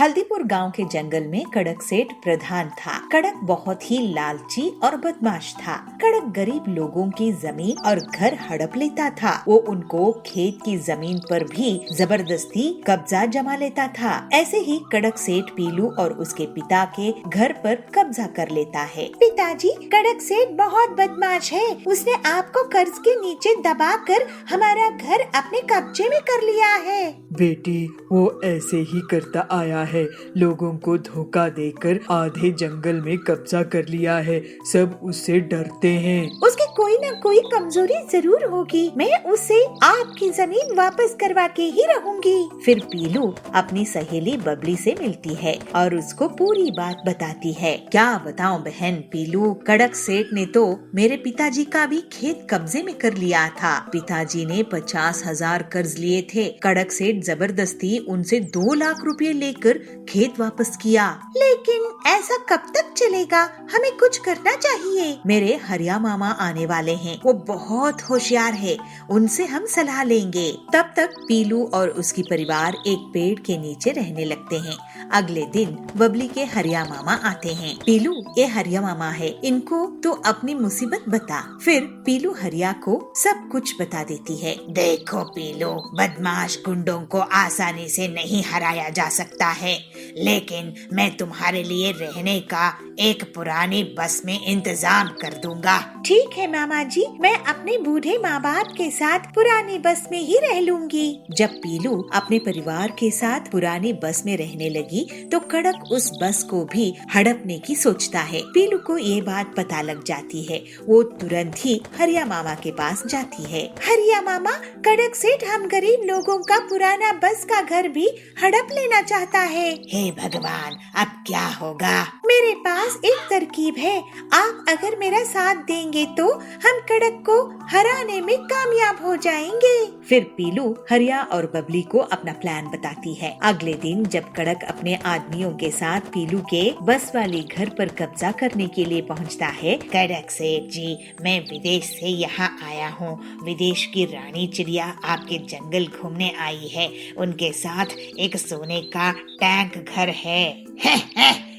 हल्दीपुर गांव के जंगल में कड़क सेठ प्रधान था। कड़क बहुत ही लालची और बदमाश था। कड़क गरीब लोगों की जमीन और घर हड़प लेता था। वो उनको खेत की जमीन पर भी जबरदस्ती कब्जा जमा लेता था। ऐसे ही कड़क सेठ पीलू और उसके पिता के घर पर कब्जा कर लेता है। पिताजी, कड़क सेठ बहुत बदमाश है। उसने आपको कर्ज के नीचे दबाकर हमारा घर अपने कब्जे में कर लिया है। बेटी, वो ऐसे ही करता आया है। लोगों को धोखा देकर आधे जंगल में कब्जा कर लिया है। सब उससे डरते हैं। उसकी कोई न कोई कमजोरी जरूर होगी। मैं उसे आपकी जमीन वापस करवा के ही रहूंगी। फिर पीलू अपनी सहेली बबली से मिलती है और उसको पूरी बात बताती है। क्या बताऊं बहन पीलू, कड़क सेठ ने तो मेरे पिताजी का भी खेत कब्जे में कर लिया था। पिताजी ने 50,000 कर्ज लिए थे। कड़क सेठ जबरदस्ती उनसे 2 लाख रुपए लेकर खेत वापस किया। लेकिन ऐसा कब तक चलेगा? हमें कुछ करना चाहिए। मेरे हरिया मामा आने वाले हैं। वो बहुत होशियार है। उनसे हम सलाह लेंगे। तब तक पीलू और उसकी परिवार एक पेड़ के नीचे रहने लगते हैं। अगले दिन बबली के हरिया मामा आते हैं। पीलू, ये हरिया मामा है, इनको तो अपनी मुसीबत बता। फिर पीलू हरिया को सब कुछ बता देती है। देखो पीलू, बदमाश गुंडों को आसानी से नहीं हराया जा सकता है, लेकिन मैं तुम्हारे लिए रहने का एक पुरानी बस में इंतजाम कर दूंगा। ठीक है मामा जी, मैं अपने बूढ़े माँ बाप के साथ पुरानी बस में ही रह लूंगी। जब पीलू अपने परिवार के साथ पुरानी बस में रहने लगी तो कड़क उस बस को भी हड़पने की सोचता है। पीलू को ये बात पता लग जाती है। वो तुरंत ही हरिया मामा के पास जाती है। हरिया मामा, कड़क सेठ हम गरीब लोगों का पुराना बस का घर भी हड़प लेना चाहता है। हे भगवान, अब क्या होगा? मेरे पास एक तरकीब है। आप अगर मेरा साथ देंगे तो हम कड़क को हराने में कामयाब हो जाएंगे। फिर पीलू हरिया और बबली को अपना प्लान बताती है। अगले दिन जब कड़क अपने आदमियों के साथ पीलू के बस वाली घर पर कब्जा करने के लिए पहुंचता है। कड़क सेठ जी, मैं विदेश से यहाँ आया हूँ। विदेश की रानी चिड़िया आपके जंगल घूमने आई है। उनके साथ एक सोने का टैंक घर है।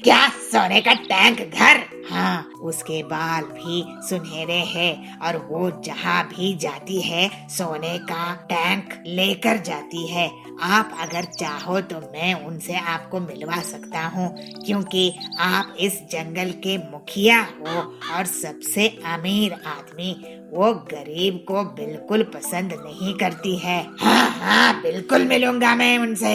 क्या सोने का टैंक घर? हाँ, उसके बाल भी सुनहरे हैं और वो जहाँ भी जाती है सोने का टैंक लेकर जाती है। आप अगर चाहो तो मैं उनसे आपको मिलवा सकता हूँ, क्योंकि आप इस जंगल के मुखिया हो और सबसे अमीर आदमी। वो गरीब को बिल्कुल पसंद नहीं करती है। हाँ, बिल्कुल मिलूंगा मैं उनसे।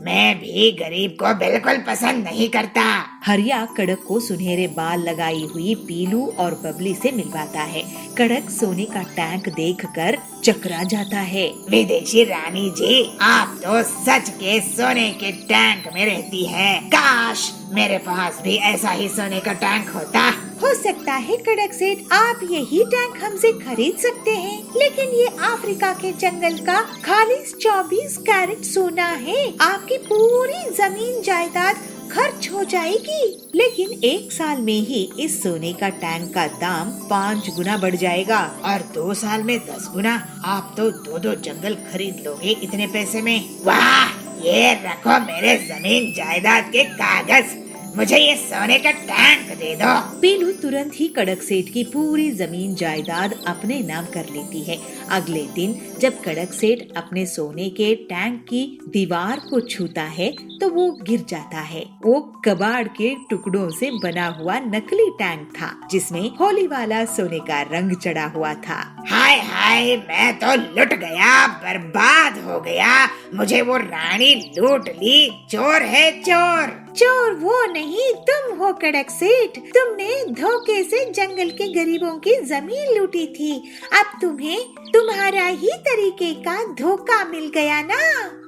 मैं भी गरीब को बिल्कुल पसंद नहीं करता। हरिया कड़क को सुनहरे बाल लगाई हुई पीलू और बबली से मिलवाता है। कड़क सोने का टैंक देखकर चकरा जाता है। विदेशी रानी जी, आप तो सच के सोने के टैंक में रहती है। काश मेरे पास भी ऐसा ही सोने का टैंक होता। हो सकता है कड़क सेठ, आप यही टैंक हमसे खरीद सकते हैं, लेकिन ये अफ्रीका के जंगल का खालिस 24 कैरेट सोना है। आपकी पूरी जमीन जायदाद खर्च हो जाएगी। लेकिन 1 साल में ही इस सोने का टैंक का दाम 5 गुना बढ़ जाएगा। और 2 साल में 10 गुना। आप तो 2 जंगल खरीद लोगे इतने पैसे में। वाह, ये रखो मेरे जमीन जायदाद के कागज। मुझे ये सोने का टैंक दे दो। पीलू तुरंत ही कड़क सेठ की पूरी जमीन जायदाद अपने नाम कर लेती है। अगले दिन जब कड़क सेठ अपने सोने के टैंक की दीवार को छूता है तो वो गिर जाता है। वो कबाड़ के टुकड़ों से बना हुआ नकली टैंक था, जिसमें होली वाला सोने का रंग चढ़ा हुआ था। हाय हाय, मैं तो लुट गया, बर्बाद हो गया। मुझे वो रानी लूट ली। चोर है चोर। चोर वो नहीं, तुम हो कड़क सेठ। तुमने धोखे से जंगल के गरीबों की जमीन लूटी थी। अब तुम्हें तुम्हारा ही तरीके का धोखा मिल गया ना।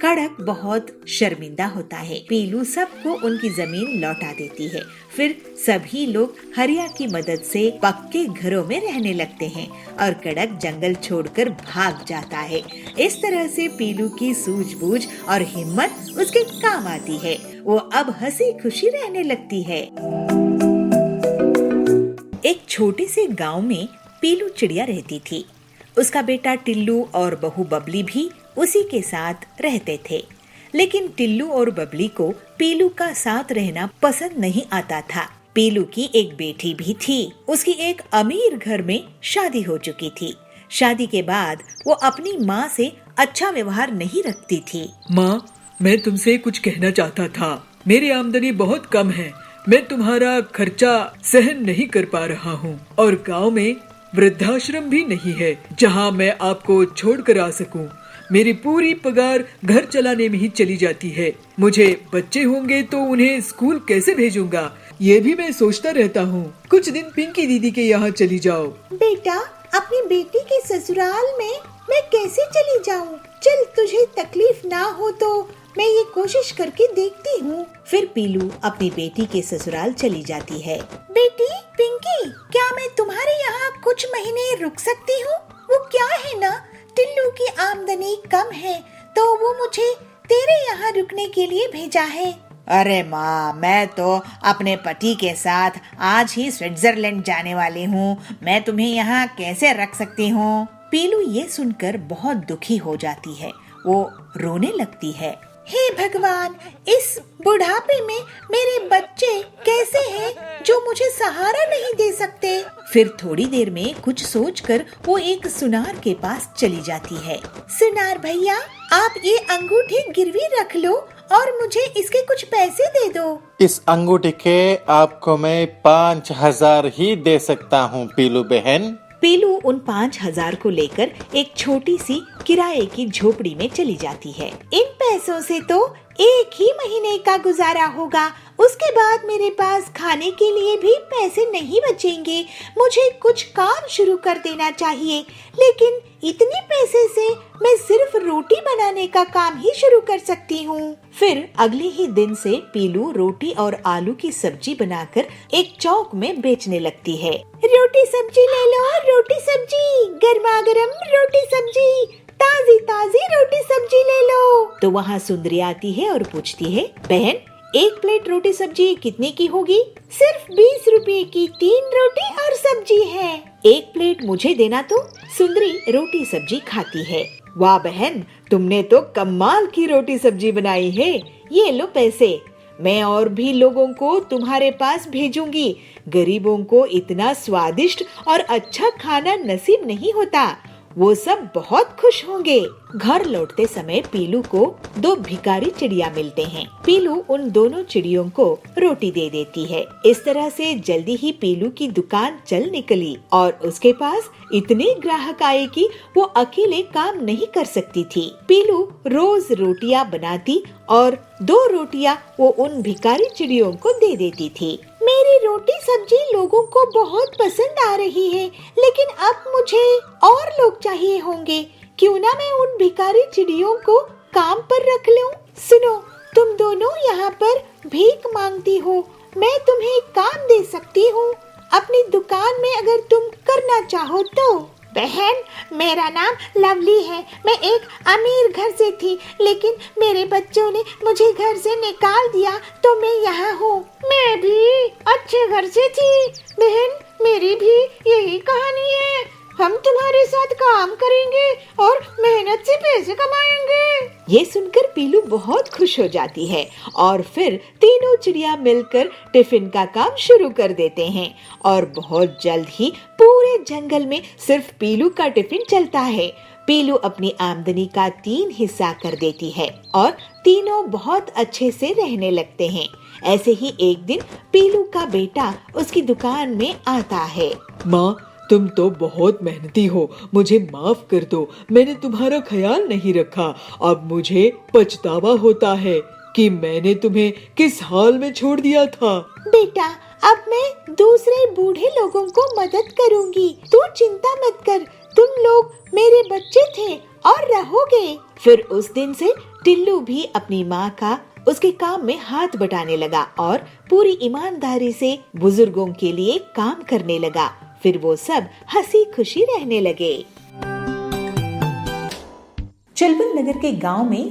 कड़क बहुत शर्मिंदा होता है। पीलू सबको उनकी जमीन लौटा देती है। फिर सभी लोग हरिया की मदद से पक्के घरों में रहने लगते हैं और कड़क जंगल छोड़कर भाग जाता है। इस तरह से पीलू की सूझबूझ और हिम्मत उसके काम आती है। वो अब हंसी खुशी रहने लगती है। एक छोटे से गांव में पीलू चिड़िया रहती थी। उसका बेटा टिल्लू और बहू बबली भी उसी के साथ रहते थे। लेकिन टिल्लू और बबली को पीलू का साथ रहना पसंद नहीं आता था। पीलू की एक बेटी भी थी। उसकी एक अमीर घर में शादी हो चुकी थी। शादी के बाद वो अपनी माँ से अच्छा व्यवहार नहीं रखती थी। माँ, मैं तुमसे कुछ कहना चाहता था। मेरी आमदनी बहुत कम है। मैं तुम्हारा खर्चा सहन नहीं कर पा रहा हूँ और गांव में वृद्धाश्रम भी नहीं है जहाँ मैं आपको छोड़ कर आ सकूँ। मेरी पूरी पगार घर चलाने में ही चली जाती है। मुझे बच्चे होंगे तो उन्हें स्कूल कैसे भेजूंगा, ये भी मैं सोचता रहता हूँ। कुछ दिन पिंकी दीदी के यहाँ चली जाओ। बेटा, अपनी बेटी के ससुराल में मैं कैसे चली जाऊँ? चल, तुझे तकलीफ ना हो तो मैं ये कोशिश करके देखती हूँ। फिर पीलू अपनी बेटी के ससुराल चली जाती है। बेटी पिंकी, क्या मैं तुम्हारे यहाँ कुछ महीने रुक सकती हूँ? वो क्या है ना, टिल्लू की आमदनी कम है तो वो मुझे तेरे यहाँ रुकने के लिए भेजा है। अरे माँ, मैं तो अपने पति के साथ आज ही स्विट्जरलैंड जाने वाली हूँ। मैं तुम्हें यहाँ कैसे रख सकती हूँ? पीलू ये सुनकर बहुत दुखी हो जाती है। वो रोने लगती है। हे भगवान, इस बुढ़ापे में मेरे बच्चे कैसे हैं जो मुझे सहारा नहीं दे सकते। फिर थोड़ी देर में कुछ सोचकर वो एक सुनार के पास चली जाती है। सुनार भैया, आप ये अंगूठी गिरवी रख लो और मुझे इसके कुछ पैसे दे दो। इस अंगूठी के आपको मैं 5,000 ही दे सकता हूँ पीलू बहन। पीलू उन 5,000 को लेकर एक छोटी सी किराए की झोपड़ी में चली जाती है। इन पैसों से तो एक ही महीने का गुजारा होगा। उसके बाद मेरे पास खाने के लिए भी पैसे नहीं बचेंगे। मुझे कुछ काम शुरू कर देना चाहिए, लेकिन इतने पैसे से मैं सिर्फ रोटी बनाने का काम ही शुरू कर सकती हूँ। फिर अगले ही दिन से पीलू रोटी और आलू की सब्जी बनाकर एक चौक में बेचने लगती है। रोटी सब्जी ले लो, रोटी सब्जी, गर्मा गर्म रोटी सब्जी, ताजी ताजी रोटी सब्जी ले लो। तो वहाँ सुंदरी आती है और पूछती है, बहन, एक प्लेट रोटी सब्जी कितने की होगी? सिर्फ 20 रुपए की 3 रोटी और सब्जी है। एक प्लेट मुझे देना। तो सुंदरी रोटी सब्जी खाती है। वाह बहन, तुमने तो कमाल की रोटी सब्जी बनाई है। ये लो पैसे, मैं और भी लोगों को तुम्हारे पास भेजूंगी। गरीबों को इतना स्वादिष्ट और अच्छा खाना नसीब नहीं होता। वो सब बहुत खुश होंगे। घर लौटते समय पीलू को 2 भिखारी चिड़िया मिलते हैं। पीलू उन दोनों चिड़ियों को रोटी दे देती है। इस तरह से जल्दी ही पीलू की दुकान चल निकली और उसके पास इतने ग्राहक आए कि वो अकेले काम नहीं कर सकती थी। पीलू रोज रोटियां बनाती और 2 रोटियां वो उन भिखारी चिड़ियों को दे देती थी। मेरी रोटी सब्जी लोगों को बहुत पसंद आ रही है, लेकिन अब मुझे और लोग चाहिए होंगे। क्यों ना मैं उन भिखारी चिड़ियों को काम पर रख लूं? सुनो, तुम दोनों यहाँ पर भीख मांगती हो, मैं तुम्हें काम दे सकती हूँ अपनी दुकान में, अगर तुम करना चाहो तो। बहन, मेरा नाम लवली है। मैं एक अमीर घर से थी, लेकिन मेरे बच्चों ने मुझे घर से निकाल दिया तो मैं यहाँ हूँ। मैं भी अच्छे घर से थी बहन, मेरी भी यही कहानी है। हम तुम्हारे साथ काम करेंगे और मेहनत से पैसे कमाएंगे। ये सुनकर पीलू बहुत खुश हो जाती है और फिर तीनों चिड़िया मिलकर टिफिन का काम शुरू कर देते हैं और बहुत जल्द ही पूरे जंगल में सिर्फ पीलू का टिफिन चलता है। पीलू अपनी आमदनी का 3 हिस्सा कर देती है और तीनों बहुत अच्छे से रहने लगते हैं। ऐसे ही एक दिन पीलू का बेटा उसकी दुकान में आता है। माँ, तुम तो बहुत मेहनती हो, मुझे माफ कर दो। मैंने तुम्हारा ख्याल नहीं रखा। अब मुझे पछतावा होता है कि मैंने तुम्हें किस हाल में छोड़ दिया था। बेटा, अब मैं दूसरे बूढ़े लोगों को मदद करूंगी। तू चिंता मत कर, तुम लोग मेरे बच्चे थे और रहोगे। फिर उस दिन से टिल्लू भी अपनी माँ का उसके काम में हाथ बटाने लगा और पूरी ईमानदारी से बुजुर्गों के लिए काम करने लगा। फिर वो सब हंसी खुशी रहने लगे। चुलबुल नगर के गांव में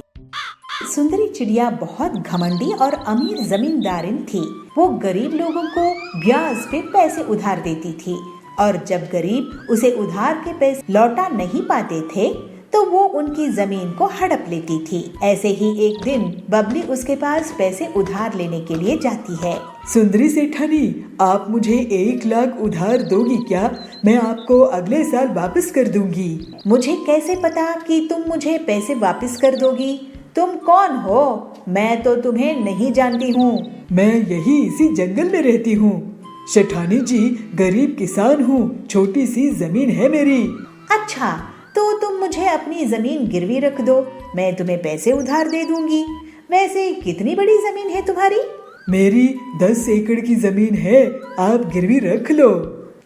सुंदरी चिड़िया बहुत घमंडी और अमीर जमींदारिन थी। वो गरीब लोगों को ब्याज पे पैसे उधार देती थी और जब गरीब उसे उधार के पैसे लौटा नहीं पाते थे तो वो उनकी जमीन को हड़प लेती थी। ऐसे ही एक दिन बबली उसके पास पैसे उधार लेने के लिए जाती है। सुंदरी सेठानी, आप मुझे 1 लाख उधार दोगी क्या? मैं आपको अगले साल वापस कर दूंगी। मुझे कैसे पता कि तुम मुझे पैसे वापस कर दोगी? तुम कौन हो? मैं तो तुम्हें नहीं जानती हूँ। मैं यही इसी जंगल में रहती हूँ। सेठानी जी, गरीब किसान हूँ, छोटी सी जमीन है मेरी। अच्छा, तो तुम मुझे अपनी जमीन गिरवी रख दो, मैं तुम्हें पैसे उधार दे दूंगी। वैसे कितनी बड़ी जमीन है तुम्हारी? मेरी 10 एकड़ की जमीन है, आप गिरवी रख लो।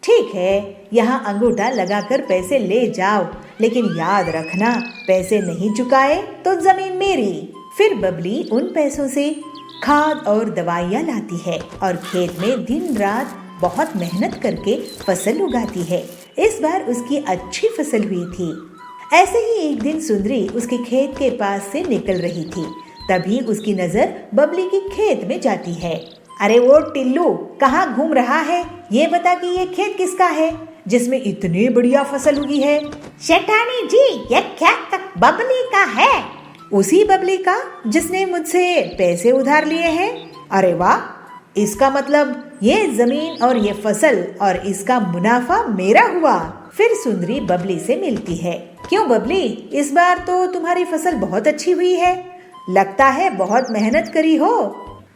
ठीक है, यहाँ अंगूठा लगाकर पैसे ले जाओ, लेकिन याद रखना, पैसे नहीं चुकाए तो जमीन मेरी। फिर बबली उन पैसों से खाद और दवाइयाँ लाती है और खेत में दिन रात बहुत मेहनत करके फसल उगाती है। इस बार उसकी अच्छी फसल हुई थी। ऐसे ही एक दिन सुंदरी उसके खेत के पास से निकल रही थी। तभी उसकी नजर बबली के खेत में जाती है। अरे वो टिल्लू, कहाँ घूम रहा है? ये बता कि ये खेत किसका है जिसमें इतनी बढ़िया फसल उगी है? सेठानी जी, ये खेत बबली का है। उसी बबली का जिसने मुझसे पैसे उधार लिए हैं? अरे वाह, इसका मतलब ये जमीन और ये फसल और इसका मुनाफा मेरा हुआ। फिर सुंदरी बबली से मिलती है। क्यों बबली, इस बार तो तुम्हारी फसल बहुत अच्छी हुई है, लगता है बहुत मेहनत करी हो।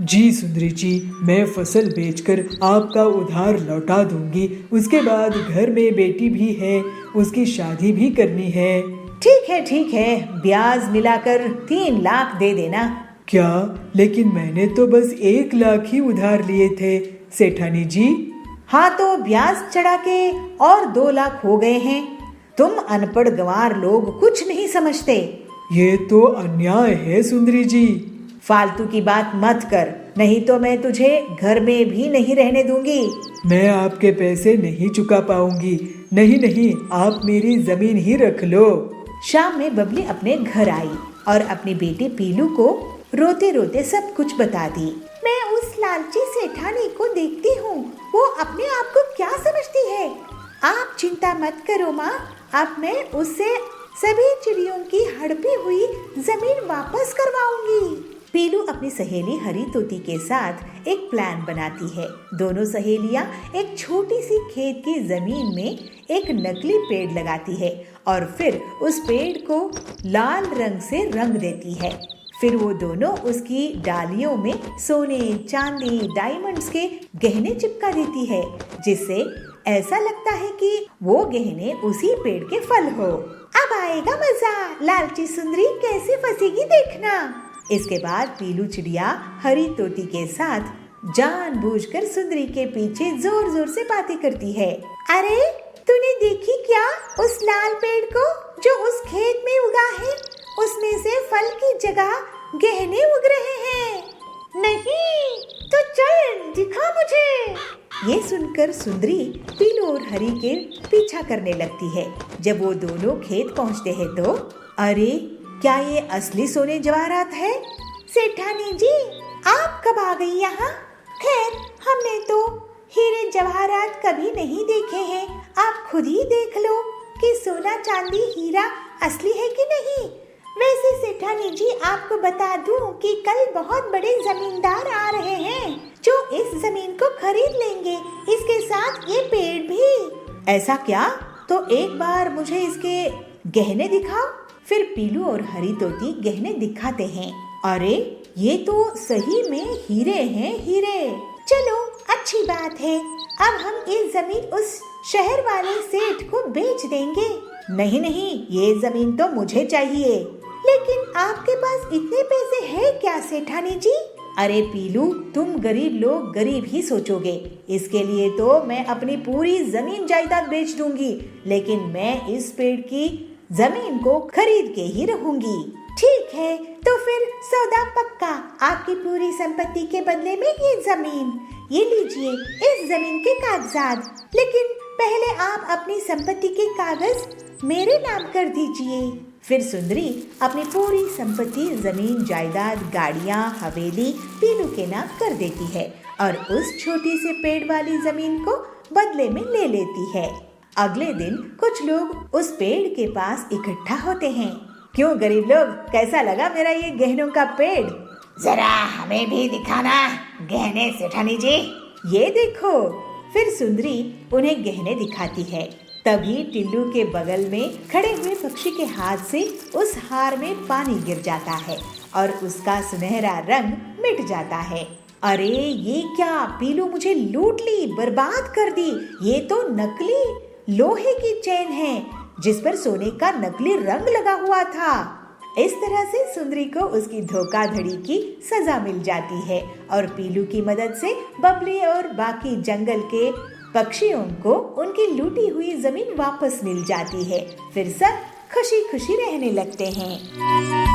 जी सुंदरी जी, मैं फसल बेचकर आपका उधार लौटा दूंगी। उसके बाद घर में बेटी भी है, उसकी शादी भी करनी है। ठीक है, ब्याज मिलाकर 3 लाख दे देना। क्या? लेकिन मैंने तो बस 1 लाख ही उधार लिए थे सेठानी जी। हाँ, तो ब्याज चढ़ा के और 2 लाख हो गए हैं। तुम अनपढ़ गंवार लोग कुछ नहीं समझते। ये तो अन्याय है सुंदरी जी। फालतू की बात मत कर, नहीं तो मैं तुझे घर में भी नहीं रहने दूंगी। मैं आपके पैसे नहीं चुका पाऊंगी। नहीं, आप मेरी जमीन ही रख लो। शाम में बबली अपने घर आई और अपनी बेटी पीलू को रोते रोते सब कुछ बता दी। मैं उस लालची सेठानी को देखती हूँ, वो अपने आप को क्या समझती है। आप चिंता मत करो माँ, अब मैं उससे सभी चिड़ियों की हड़पी हुई जमीन वापस करवाऊंगी। पीलू अपनी सहेली हरी तोती के साथ एक प्लान बनाती है। दोनों सहेलियां एक छोटी सी खेत की जमीन में एक नकली पेड़ लगाती है और फिर उस पेड़ को लाल रंग से रंग देती है। फिर वो दोनों उसकी डालियों में सोने, चांदी, डायमंड्स के गहने चिपका देती है, जिससे ऐसा लगता है कि वो गहने उसी पेड़ के फल हो। अब आएगा मजा, लालची सुंदरी कैसे फंसेगी देखना। इसके बाद पीलू चिड़िया हरी तोती के साथ जानबूझकर सुंदरी के पीछे जोर जोर से बातें करती है। अरे तूने देखी क्या उस लाल पेड़ को जो उस खेत में उगा है? उसमें से फल की जगह गहने उग रहे हैं। नहीं तो चल दिखा मुझे। ये सुनकर सुंदरी पीलू और हरी के पीछा करने लगती है। जब वो दोनों खेत पहुँचते हैं तो अरे, क्या ये असली सोने जवाहरात है? सेठानी जी, आप कब आ गई यहाँ? खैर, हमने तो हीरे जवाहरात कभी नहीं देखे हैं। आप खुद ही देख लो कि सोना चांदी हीरा असली है कि नहीं। वैसे सेठानी जी, आपको बता दूं कि कल बहुत बड़े जमींदार आ रहे हैं जो इस जमीन को खरीद लेंगे, इसके साथ ये पेड़ भी। ऐसा क्या? तो एक बार मुझे इसके गहने दिखाओ। फिर पीलू और हरी तोती गहने दिखाते हैं। अरे, ये तो सही में हीरे हैं, हीरे। चलो, अच्छी बात है, अब हम ये जमीन उस शहर वाले सेठ को बेच देंगे। नहीं, ये जमीन तो मुझे चाहिए। लेकिन आपके पास इतने पैसे हैं क्या सेठानी जी? अरे पीलू, तुम गरीब लोग गरीब ही सोचोगे। इसके लिए तो मैं अपनी पूरी जमीन जायदाद बेच दूंगी, लेकिन मैं इस पेड़ की जमीन को खरीद के ही रहूंगी। ठीक है, तो फिर सौदा पक्का। आपकी पूरी संपत्ति के बदले में ये जमीन। ये लीजिए इस जमीन के कागजात। लेकिन पहले आप अपनी संपत्ति के कागज मेरे नाम कर दीजिए। फिर सुंदरी अपनी पूरी संपत्ति, जमीन, जायदाद, गाड़ियाँ, हवेली पीलू के नाम कर देती है और उस छोटी से पेड़ वाली जमीन को बदले में ले लेती है। अगले दिन कुछ लोग उस पेड़ के पास इकट्ठा होते हैं। क्यों गरीब लोग, कैसा लगा मेरा ये गहनों का पेड़? जरा हमें भी दिखाना गहने सेठानी जी। ये देखो। फिर सुंदरी उन्हें गहने दिखाती है। तभी टिल्लू के बगल में खड़े हुए पक्षी के हाथ से उस हार में पानी गिर जाता है और उसका सुनहरा रंग मिट जाता है। अरे ये क्या, पीलू मुझे लूट ली, बर्बाद कर दी। ये तो नकली लोहे की चेन है जिस पर सोने का नकली रंग लगा हुआ था। इस तरह से सुंदरी को उसकी धोखाधड़ी की सजा मिल जाती है और पीलू की मदद से बबली और बाकी जंगल के पक्षियों को उनकी लूटी हुई जमीन वापस मिल जाती है। फिर सब खुशी खुशी रहने लगते हैं।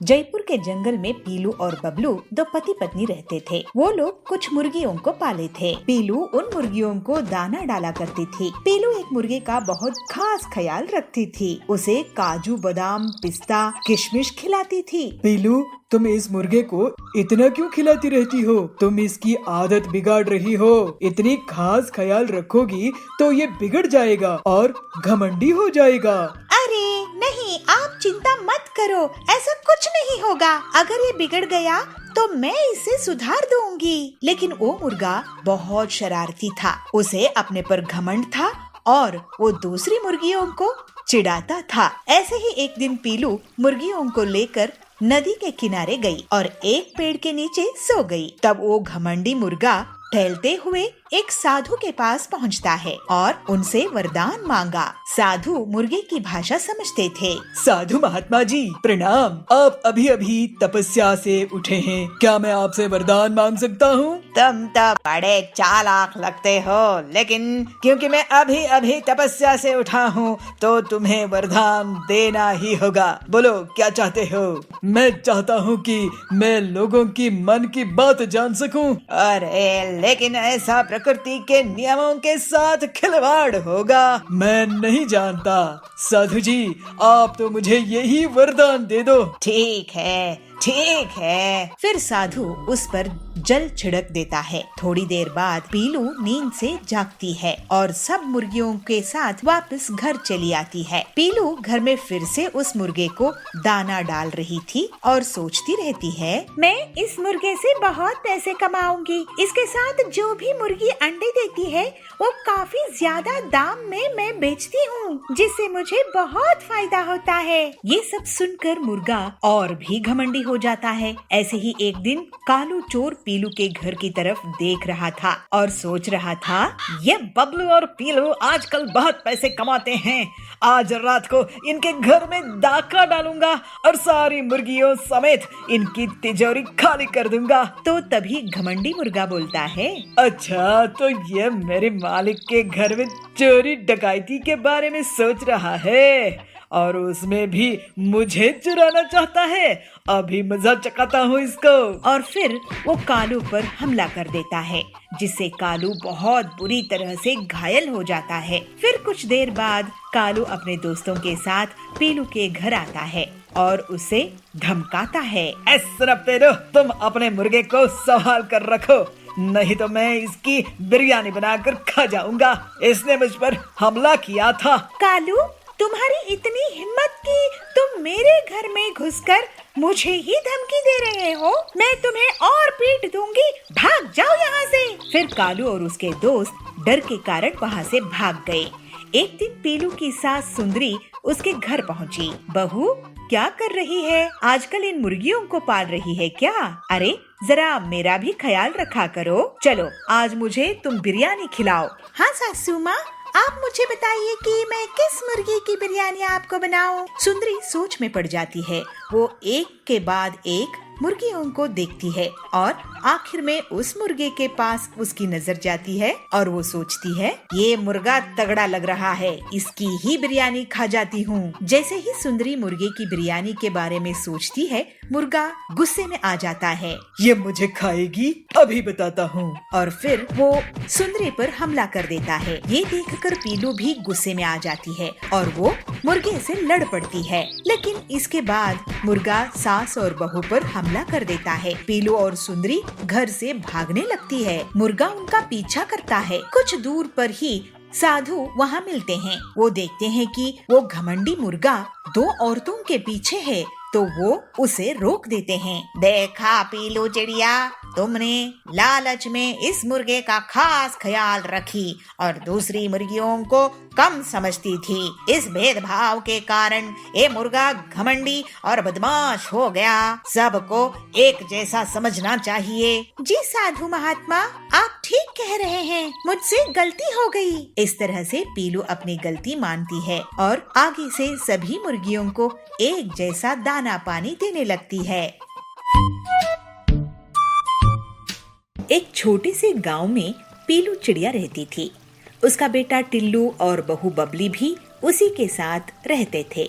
जयपुर के जंगल में पीलू और बबलू दो पति पत्नी रहते थे। वो लोग कुछ मुर्गियों को पाले थे। पीलू उन मुर्गियों को दाना डाला करती थी। पीलू एक मुर्गे का बहुत खास ख्याल रखती थी। उसे काजू, बादाम, पिस्ता, किशमिश खिलाती थी। पीलू, तुम इस मुर्गे को इतना क्यों खिलाती रहती हो? तुम इसकी आदत बिगाड़ रही हो। इतनी खास ख्याल रखोगी तो ये बिगड़ जाएगा और घमंडी हो जाएगा। अरे नहीं, आप चिंता मत करो, ऐसा कुछ नहीं होगा। अगर ये बिगड़ गया तो मैं इसे सुधार दूंगी। लेकिन वो मुर्गा बहुत शरारती था। उसे अपने पर घमंड था और वो दूसरी मुर्गियों को चिढ़ाता था। ऐसे ही एक दिन पीलू मुर्गियों को लेकर नदी के किनारे गई और एक पेड़ के नीचे सो गई। तब वो घमंडी मुर्गा टहलते हुए एक साधु के पास पहुंचता है और उनसे वरदान मांगा। साधु मुर्गे की भाषा समझते थे। साधु महात्मा जी प्रणाम। आप अभी अभी तपस्या से उठे हैं, क्या मैं आपसे वरदान मांग सकता हूँ? तुम तो बड़े चालाक लगते हो, लेकिन क्योंकि मैं अभी अभी तपस्या से उठा हूँ तो तुम्हें वरदान देना ही होगा। बोलो क्या चाहते हो? मैं चाहता हूँ कि मैं लोगों की मन की बात जान सकूं। अरे लेकिन ऐसा प्रकृति के नियमों के साथ खिलवाड़ होगा। मैं नहीं जानता। साधु जी, आप तो मुझे यही वरदान दे दो। ठीक है, ठीक है। फिर साधु उस पर जल छिड़क देता है। थोड़ी देर बाद पीलू नींद से जागती है और सब मुर्गियों के साथ वापस घर चली आती है। पीलू घर में फिर से उस मुर्गे को दाना डाल रही थी और सोचती रहती है, मैं इस मुर्गे से बहुत पैसे कमाऊंगी। इसके साथ जो भी मुर्गी अंडे देती है वो काफी ज्यादा दाम में मैं बेचती हूँ, जिससे मुझे बहुत फायदा होता है। ये सब सुनकर मुर्गा और भी घमंडी हो जाता है। ऐसे ही एक दिन कालू चोर पीलू के घर की तरफ देख रहा था और सोच रहा था, ये बबलू और पीलू आजकल बहुत पैसे कमाते हैं। आज रात को इनके घर में डाका डालूंगा और सारी मुर्गियों समेत इनकी तिजोरी खाली कर दूंगा। तो तभी घमंडी मुर्गा बोलता है, अच्छा, तो ये मेरे मालिक के घर में चोरी डकैती के बारे में सोच रहा है और उसमें भी मुझे चुराना चाहता है। अभी मजा चखाता हूँ इसको। और फिर वो कालू पर हमला कर देता है, जिससे कालू बहुत बुरी तरह से घायल हो जाता है। फिर कुछ देर बाद कालू अपने दोस्तों के साथ पीलू के घर आता है और उसे धमकाता है, तुम अपने मुर्गे को संभाल कर रखो, नहीं तो मैं इसकी बिरयानी बनाकर खा जाऊंगा। इसने मुझ पर हमला किया था। कालू, तुम्हारी इतनी हिम्मत कि तुम मेरे घर में घुसकर मुझे ही धमकी दे रहे हो? मैं तुम्हें और पीट दूंगी, भाग जाओ यहाँ से। फिर कालू और उसके दोस्त डर के कारण वहाँ से भाग गए। एक दिन पीलू की सास सुंदरी उसके घर पहुँची। बहू, क्या कर रही है? आजकल इन मुर्गियों को पाल रही है क्या? अरे जरा मेरा भी ख्याल रखा करो। चलो आज मुझे तुम बिरयानी खिलाओ। हाँ सासू माँ, आप मुझे बताइए कि मैं किस मुर्गी की बिरयानी आपको बनाऊं? सुंदरी सोच में पड़ जाती है। वो एक के बाद एक मुर्गियों को देखती है और आखिर में उस मुर्गे के पास उसकी नजर जाती है और वो सोचती है, ये मुर्गा तगड़ा लग रहा है, इसकी ही बिरयानी खा जाती हूँ। जैसे ही सुंदरी मुर्गे की बिरयानी के बारे में सोचती है, मुर्गा गुस्से में आ जाता है। ये मुझे खाएगी, अभी बताता हूँ। और फिर वो सुंदरी पर हमला कर देता है। ये देखकर पीलू भी गुस्से में आ जाती है और वो मुर्गे से लड़ पड़ती है। लेकिन इसके बाद मुर्गा सास और बहू पर हमला कर देता है। पीलू और सुंदरी घर से भागने लगती है। मुर्गा उनका पीछा करता है। कुछ दूर पर ही साधु वहाँ मिलते हैं। वो देखते हैं कि वो घमंडी मुर्गा 2 औरतों के पीछे है, तो वो उसे रोक देते हैं। देखा पीलू चिड़िया, तुमने लालच में इस मुर्गे का खास ख्याल रखी और दूसरी मुर्गियों को कम समझती थी। इस भेदभाव के कारण ये मुर्गा घमंडी और बदमाश हो गया। सबको एक जैसा समझना चाहिए। जी साधु महात्मा, आप ठीक कह रहे हैं, मुझसे गलती हो गई। इस तरह से पीलू अपनी गलती मानती है और आगे से सभी मुर्गियों को एक जैसा दाना पानी देने लगती है। एक छोटे से गांव में पीलू चिड़िया रहती थी। उसका बेटा टिल्लू और बहू बबली भी उसी के साथ रहते थे।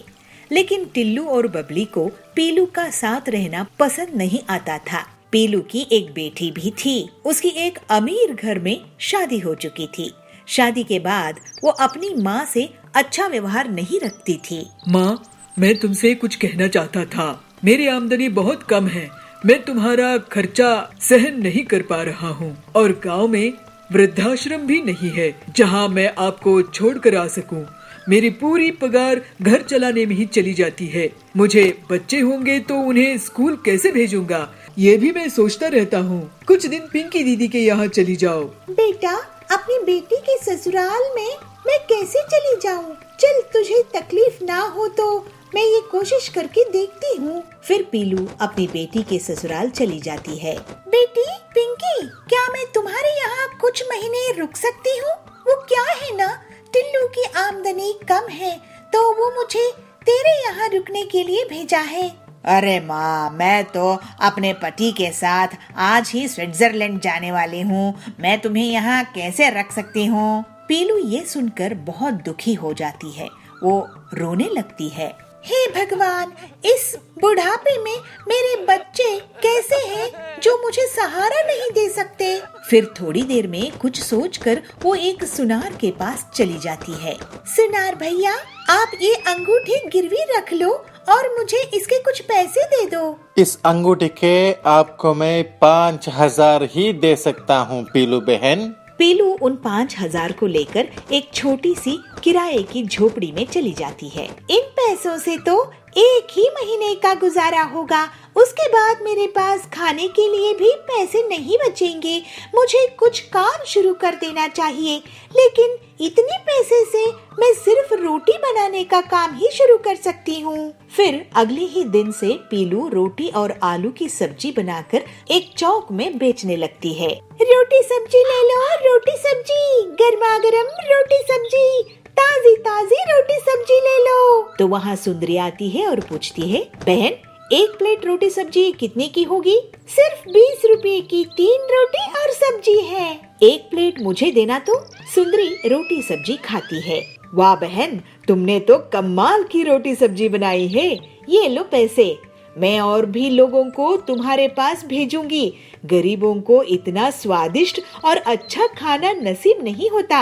लेकिन टिल्लू और बबली को पीलू का साथ रहना पसंद नहीं आता था। पीलू की एक बेटी भी थी। उसकी एक अमीर घर में शादी हो चुकी थी। शादी के बाद वो अपनी माँ से अच्छा व्यवहार नहीं रखती थी। माँ, मैं तुमसे कुछ कहना चाहता था। मेरी आमदनी बहुत कम है। मैं तुम्हारा खर्चा सहन नहीं कर पा रहा हूँ और गांव में वृद्धाश्रम भी नहीं है जहाँ मैं आपको छोड़ कर आ सकूँ। मेरी पूरी पगार घर चलाने में ही चली जाती है। मुझे बच्चे होंगे तो उन्हें स्कूल कैसे भेजूंगा, ये भी मैं सोचता रहता हूँ। कुछ दिन पिंकी दीदी के यहाँ चली जाओ। बेटा, अपनी बेटी के ससुराल में मैं कैसे चली जाऊँ? चल, तुझे तकलीफ ना हो तो मैं ये कोशिश करके देखती हूँ। फिर पीलू अपनी बेटी के ससुराल चली जाती है। बेटी पिंकी, क्या मैं तुम्हारे यहाँ कुछ महीने रुक सकती हूँ? वो क्या है ना, टिल्लू की आमदनी कम है तो वो मुझे तेरे यहाँ रुकने के लिए भेजा है। अरे माँ, मैं तो अपने पति के साथ आज ही स्विट्जरलैंड जाने वाली हूँ। मैं तुम्हें यहाँ कैसे रख सकती हूँ? पीलू ये सुनकर बहुत दुखी हो जाती है। वो रोने लगती है। हे भगवान, इस बुढ़ापे में मेरे बच्चे कैसे हैं जो मुझे सहारा नहीं दे सकते। फिर थोड़ी देर में कुछ सोचकर वो एक सुनार के पास चली जाती है। सुनार भैया, आप ये अंगूठी गिरवी रख लो और मुझे इसके कुछ पैसे दे दो। इस अंगूठी के आपको मैं 5,000 ही दे सकता हूँ पीलू बहन। पीलू उन 5,000 को लेकर एक छोटी सी किराए की झोपड़ी में चली जाती है। इन पैसों से तो एक ही महीने का गुजारा होगा। उसके बाद मेरे पास खाने के लिए भी पैसे नहीं बचेंगे। मुझे कुछ काम शुरू कर देना चाहिए, लेकिन इतने पैसे से मैं सिर्फ रोटी बनाने का काम ही शुरू कर सकती हूँ। फिर अगले ही दिन से पीलू रोटी और आलू की सब्जी बनाकर एक चौक में बेचने लगती है। रोटी सब्जी ले लो, रोटी सब्जी, गर्मा गर्म रोटी सब्जी, ताजी ताजी रोटी सब्जी ले लो। तो वहाँ सुंदरी आती है और पूछती है, बहन, एक प्लेट रोटी सब्जी कितने की होगी? सिर्फ 20 रुपए की 3 रोटी और सब्जी है। एक प्लेट मुझे देना तो। सुंदरी रोटी सब्जी खाती है। वाह बहन, तुमने तो कमाल की रोटी सब्जी बनाई है। ये लो पैसे, मैं और भी लोगों को तुम्हारे पास भेजूंगी। गरीबों को इतना स्वादिष्ट और अच्छा खाना नसीब नहीं होता।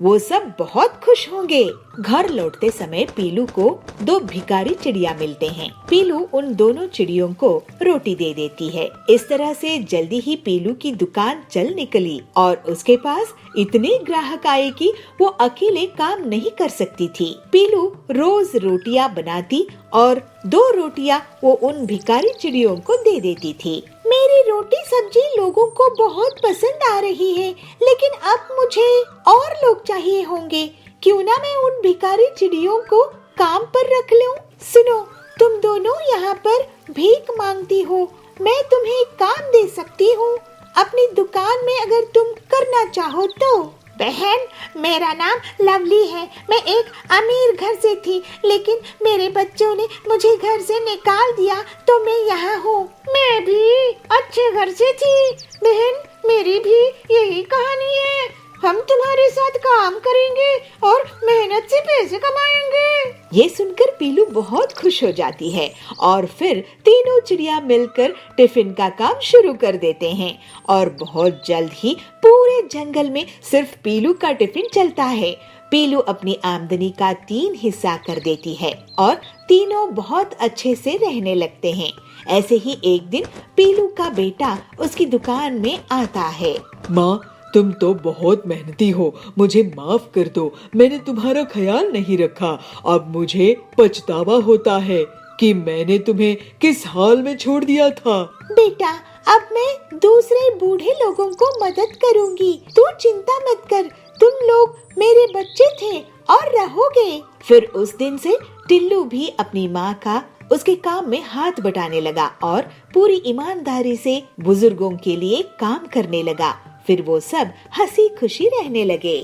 वो सब बहुत खुश होंगे। घर लौटते समय पीलू को 2 भिखारी चिड़िया मिलते हैं। पीलू उन दोनों चिड़ियों को रोटी दे देती है। इस तरह से जल्दी ही पीलू की दुकान चल निकली और उसके पास इतने ग्राहक आए कि वो अकेले काम नहीं कर सकती थी। पीलू रोज रोटियां बनाती और 2 रोटियां वो उन भिखारी चिड़ियों को दे देती थी। मेरी रोटी सब्जी लोगों को बहुत पसंद आ रही है, लेकिन अब मुझे और लोग चाहिए होंगे। क्यों ना मैं उन भिखारी चिड़ियों को काम पर रख लूं? सुनो, तुम दोनों यहाँ पर भीख मांगती हो, मैं तुम्हें काम दे सकती हूँ अपनी दुकान में अगर तुम करना चाहो तो। बहन, मेरा नाम लवली है। मैं एक अमीर घर से थी, लेकिन मेरे बच्चों ने मुझे घर से निकाल दिया तो मैं यहाँ हूँ। मैं भी अच्छे घर से थी बहन, मेरी भी यही कहानी है। हम तुम्हारे साथ काम करेंगे और मेहनत से पैसे कमाएंगे। ये सुनकर पीलू बहुत खुश हो जाती है और फिर तीनों चिड़िया मिलकर टिफिन का काम शुरू कर देते हैं और बहुत जल्द ही पूरे जंगल में सिर्फ पीलू का टिफिन चलता है। पीलू अपनी आमदनी का 3 हिस्सा कर देती है और तीनों बहुत अच्छे से रहने लगते हैं। ऐसे ही एक दिन पीलू का बेटा उसकी दुकान में आता है। माँ, तुम तो बहुत मेहनती हो, मुझे माफ कर दो, मैंने तुम्हारा ख्याल नहीं रखा। अब मुझे पछतावा होता है कि मैंने तुम्हें किस हाल में छोड़ दिया था। बेटा, अब मैं दूसरे बूढ़े लोगों को मदद करूंगी, तू चिंता मत कर, तुम लोग मेरे बच्चे थे और रहोगे। फिर उस दिन से टिल्लू भी अपनी माँ का उसके काम में हाथ बटाने लगा और पूरी ईमानदारी से बुजुर्गों के लिए काम करने लगा। फिर वो सब हंसी खुशी रहने लगे।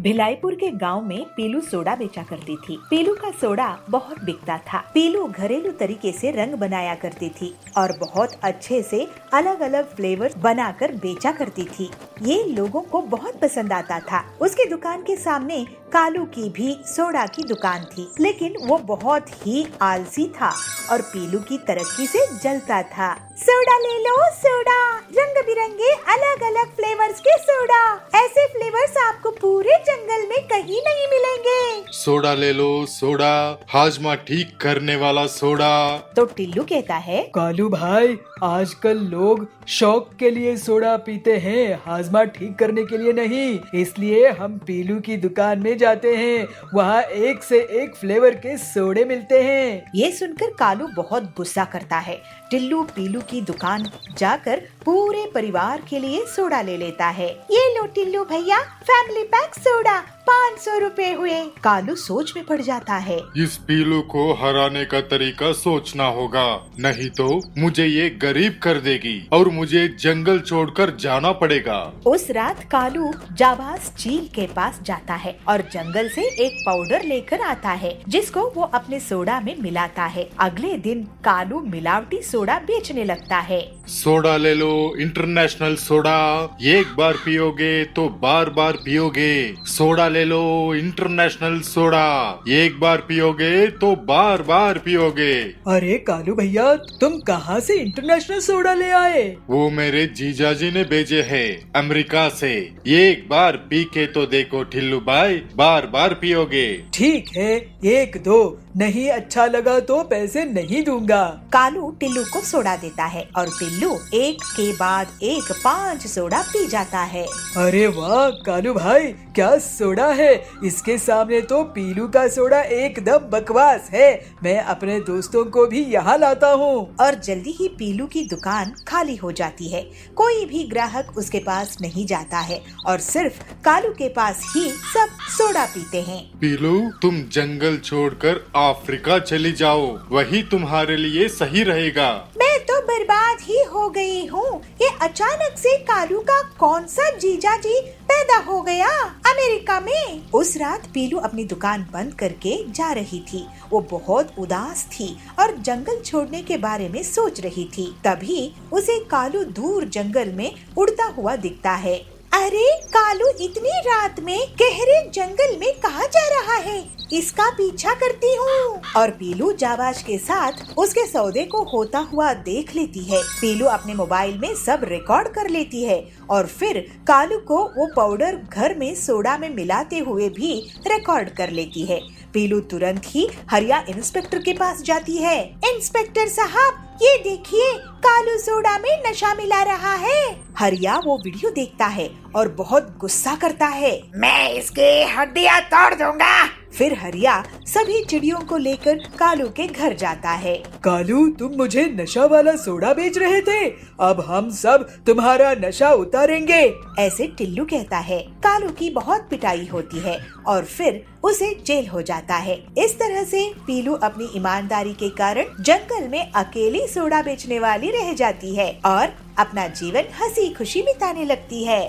भिलाईपुर के गांव में पीलू सोडा बेचा करती थी। पीलू का सोडा बहुत बिकता था। पीलू घरेलू तरीके से रंग बनाया करती थी और बहुत अच्छे से अलग अलग फ्लेवर बनाकर बेचा करती थी। ये लोगों को बहुत पसंद आता था। उसके दुकान के सामने कालू की भी सोडा की दुकान थी, लेकिन वो बहुत ही आलसी था और पीलू की तरक्की से जलता था। सोडा ले लो, सोडा, रंग बिरंगे अलग अलग फ्लेवर्स के सोडा। ऐसे फ्लेवर्स आपको पूरे जंगल में कहीं नहीं मिलेंगे। सोडा ले लो, सोडा, हाजमा ठीक करने वाला सोडा। तो टिल्लू कहता है, कालू भाई, आजकल लोग शौक के लिए सोडा पीते हैं, हाजमा ठीक करने के लिए नहीं। इसलिए हम पीलू की दुकान में जाते हैं, वहाँ एक से एक फ्लेवर के सोडे मिलते हैं। ये सुनकर कालू बहुत गुस्सा करता है। टिल्लू पीलू की दुकान जाकर पूरे परिवार के लिए सोडा ले लेता है। ये लो टिल्लू भैया, फैमिली पैक सोडा, 500 रुपए हुए। कालू सोच में पड़ जाता है। इस पीलू को हराने का तरीका सोचना होगा, नहीं तो मुझे ये गरीब कर देगी और मुझे जंगल छोड़कर जाना पड़ेगा। उस रात कालू जाबाज चील के पास जाता है और जंगल से एक पाउडर लेकर आता है, जिसको वो अपने सोडा में मिलाता है। अगले दिन कालू मिलावटी सोडा बेचने लगता है। सोडा ले लो, इंटरनेशनल सोडा, एक बार पियोगे तो बार बार पियोगे। सोडा ले लो, इंटरनेशनल सोडा, एक बार पियोगे तो बार बार पियोगे। अरे कालू भैया, तुम कहाँ से इंटरनेशनल सोडा ले आए? वो मेरे जीजाजी ने भेजे है अमेरिका से। एक बार पी के तो देखो ठिल्लू भाई, बार बार पियोगे। ठीक है, एक दो, नहीं अच्छा लगा तो पैसे नहीं दूंगा। कालू टिल्लू को सोडा देता है और टिल्लू एक के बाद एक 5 सोडा पी जाता है। अरे वाह कालू भाई, क्या सोडा है! इसके सामने तो पीलू का सोडा एकदम बकवास है। मैं अपने दोस्तों को भी यहाँ लाता हूँ। और जल्दी ही पीलू की दुकान खाली हो जाती है। कोई भी ग्राहक उसके पास नहीं जाता है और सिर्फ कालू के पास ही सब सोडा पीते हैं। पीलू, तुम जंगल छोड़कर अफ्रीका चली जाओ, वही तुम्हारे लिए सही रहेगा। मैं तो बर्बाद ही हो गई हूँ। ये अचानक से कालू का कौन सा जीजा जी पैदा हो गया अमेरिका में। उस रात पीलू अपनी दुकान बंद करके जा रही थी। वो बहुत उदास थी और जंगल छोड़ने के बारे में सोच रही थी। तभी उसे कालू दूर जंगल में उड़ता हुआ दिखता है। अरे कालू इतनी रात में गहरे जंगल में कहाँ जा रहा है? इसका पीछा करती हूँ। और पीलू जाबाज के साथ उसके सौदे को होता हुआ देख लेती है। पीलू अपने मोबाइल में सब रिकॉर्ड कर लेती है और फिर कालू को वो पाउडर घर में सोडा में मिलाते हुए भी रिकॉर्ड कर लेती है। पीलू तुरंत ही हरिया इंस्पेक्टर के पास जाती है। इंस्पेक्टर साहब, ये देखिए, कालू सोडा में नशा मिला रहा है। हरिया वो वीडियो देखता है और बहुत गुस्सा करता है। मैं इसकी हड्डियां तोड़ दूंगा। फिर हरिया सभी चिड़ियों को लेकर कालू के घर जाता है। कालू, तुम मुझे नशा वाला सोडा बेच रहे थे, अब हम सब तुम्हारा नशा उतारेंगे। ऐसे टिल्लू कहता है। कालू की बहुत पिटाई होती है और फिर उसे जेल हो जाता है। इस तरह से पीलू अपनी ईमानदारी के कारण जंगल में अकेली सोडा बेचने वाली रह जाती है और अपना जीवन हंसी खुशी बिताने लगती है।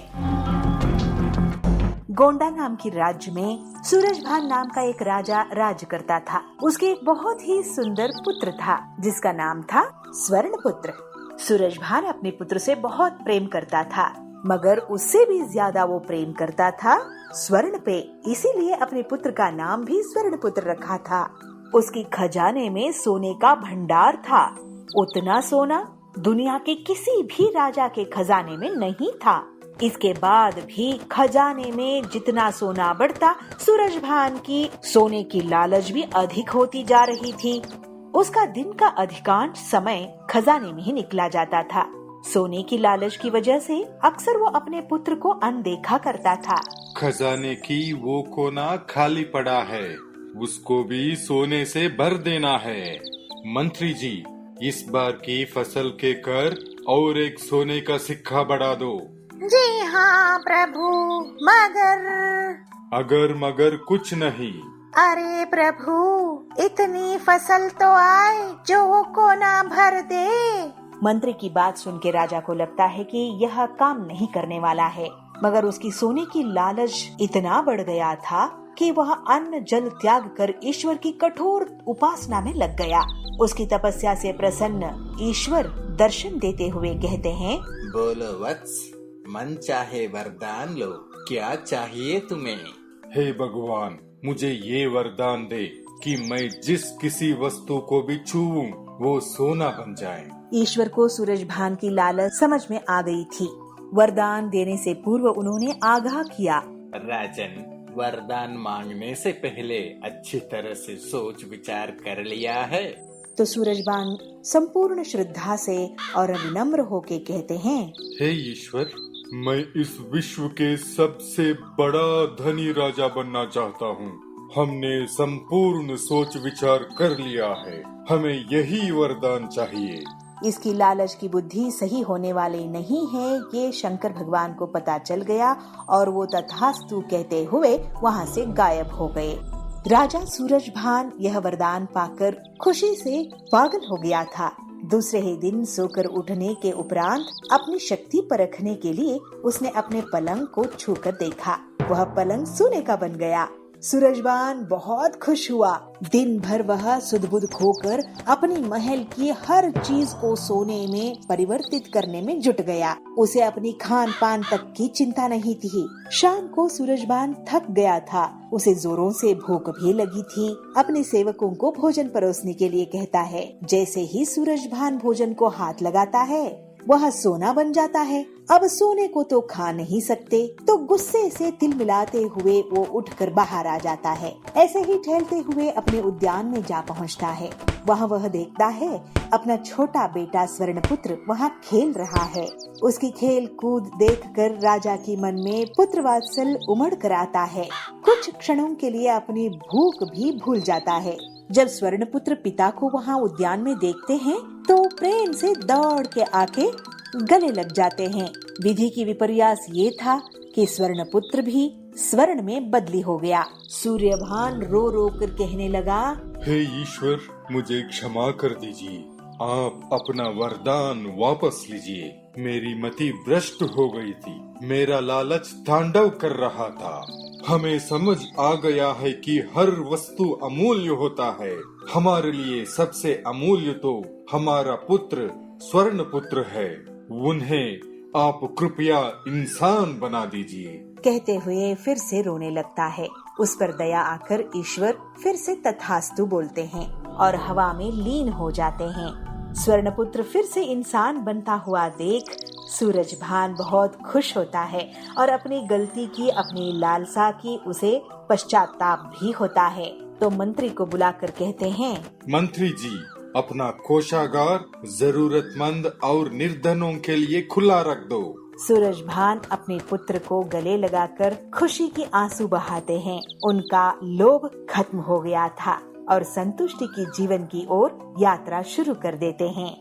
गोंडा नाम की राज्य में सूरजभान नाम का एक राजा राज करता था। उसके एक बहुत ही सुंदर पुत्र था जिसका नाम था स्वर्णपुत्र। सूरजभान अपने पुत्र से बहुत प्रेम करता था, मगर उससे भी ज्यादा वो प्रेम करता था स्वर्ण पे। इसीलिए अपने पुत्र का नाम भी स्वर्णपुत्र रखा था। उसकी खजाने में सोने का भंडार था। उतना सोना दुनिया के किसी भी राजा के खजाने में नहीं था। इसके बाद भी खजाने में जितना सोना बढ़ता, सूरजभान की सोने की लालच भी अधिक होती जा रही थी। उसका दिन का अधिकांश समय खजाने में ही निकला जाता था। सोने की लालच की वजह से अक्सर वो अपने पुत्र को अनदेखा करता था। खजाने की वो कोना खाली पड़ा है, उसको भी सोने से भर देना है। मंत्री जी, इस बार की फसल के कर और एक सोने का सिक्का बढ़ा दो। जी हाँ प्रभु, मगर अगर मगर कुछ नहीं। अरे प्रभु, इतनी फसल तो आए जो वो कोना भर दे। मंत्री की बात सुन के राजा को लगता है कि यह काम नहीं करने वाला है, मगर उसकी सोने की लालच इतना बढ़ गया था कि वह अन्न जल त्याग कर ईश्वर की कठोर उपासना में लग गया। उसकी तपस्या से प्रसन्न ईश्वर दर्शन देते हुए कहते हैं, बोलो वत्स, मन चाहे वरदान लो, क्या चाहिए तुम्हें? हे भगवान, मुझे ये वरदान दे कि मैं जिस किसी वस्तु को भी छूऊं वो सोना बन जाए। ईश्वर को सूरजभान की लालच समझ में आ गई थी। वरदान देने से पूर्व उन्होंने आगाह किया, राजन, वरदान मांगने से पहले अच्छी तरह से सोच विचार कर लिया है? तो सूरजभान संपूर्ण श्रद्धा से और विनम्र होके कहते हैं, हे ईश्वर, मैं इस विश्व के सबसे बड़ा धनी राजा बनना चाहता हूँ। हमने संपूर्ण सोच विचार कर लिया है, हमें यही वरदान चाहिए। इसकी लालच की बुद्धि सही होने वाली नहीं है, ये शंकर भगवान को पता चल गया और वो तथास्तु कहते हुए वहाँ से गायब हो गए। राजा सूरजभान यह वरदान पाकर खुशी से पागल हो गया था। दूसरे ही दिन सोकर उठने के उपरांत अपनी शक्ति परखने के लिए उसने अपने पलंग को छूकर देखा। वह पलंग सोने का बन गया। सूरजभान बहुत खुश हुआ। दिन भर वह सुध-बुध खोकर अपनी महल की हर चीज को सोने में परिवर्तित करने में जुट गया। उसे अपनी खान पान तक की चिंता नहीं थी। शाम को सूरजभान थक गया था, उसे जोरों से भूख भी लगी थी। अपने सेवकों को भोजन परोसने के लिए कहता है। जैसे ही सूरजभान भोजन को हाथ लगाता है, वह सोना बन जाता है। अब सोने को तो खा नहीं सकते, तो गुस्से से तिल मिलाते हुए वो उठकर बाहर आ जाता है। ऐसे ही टहलते हुए अपने उद्यान में जा पहुंचता है। वहाँ वह देखता है अपना छोटा बेटा स्वर्णपुत्र वहाँ खेल रहा है। उसकी खेल कूद देखकर राजा की मन में पुत्र वात्सल उमड़ कर आता है। कुछ क्षणों के लिए अपनी भूख भी भूल जाता है। जब स्वर्णपुत्र पिता को वहाँ उद्यान में देखते हैं तो प्रेम से दौड़ के आके गले लग जाते हैं। विधि की विपर्यास ये था कि स्वर्णपुत्र भी स्वर्ण में बदली हो गया। सूर्यभान रो रो कर कहने लगा, हे ईश्वर, मुझे क्षमा कर दीजिए, आप अपना वरदान वापस लीजिए। मेरी मति भ्रष्ट हो गई थी, मेरा लालच तांडव कर रहा था। हमें समझ आ गया है कि हर वस्तु अमूल्य होता है। हमारे लिए सबसे अमूल्य तो हमारा पुत्र स्वर्ण पुत्र है। उन्हें आप कृपया इंसान बना दीजिए। कहते हुए फिर से रोने लगता है। उस पर दया आकर ईश्वर फिर से तथास्तु बोलते हैं और हवा में लीन हो जाते हैं। स्वर्णपुत्र फिर से इंसान बनता हुआ देख सूरजभान बहुत खुश होता है और अपनी गलती की, अपनी लालसा की उसे पश्चाताप भी होता है। तो मंत्री को बुलाकर कहते हैं, मंत्री जी, अपना कोषागार जरूरतमंद और निर्धनों के लिए खुला रख दो। सूरजभान अपने पुत्र को गले लगाकर खुशी के आंसू बहाते हैं। उनका लोभ खत्म हो गया था और संतुष्टि की जीवन की ओर यात्रा शुरू कर देते हैं।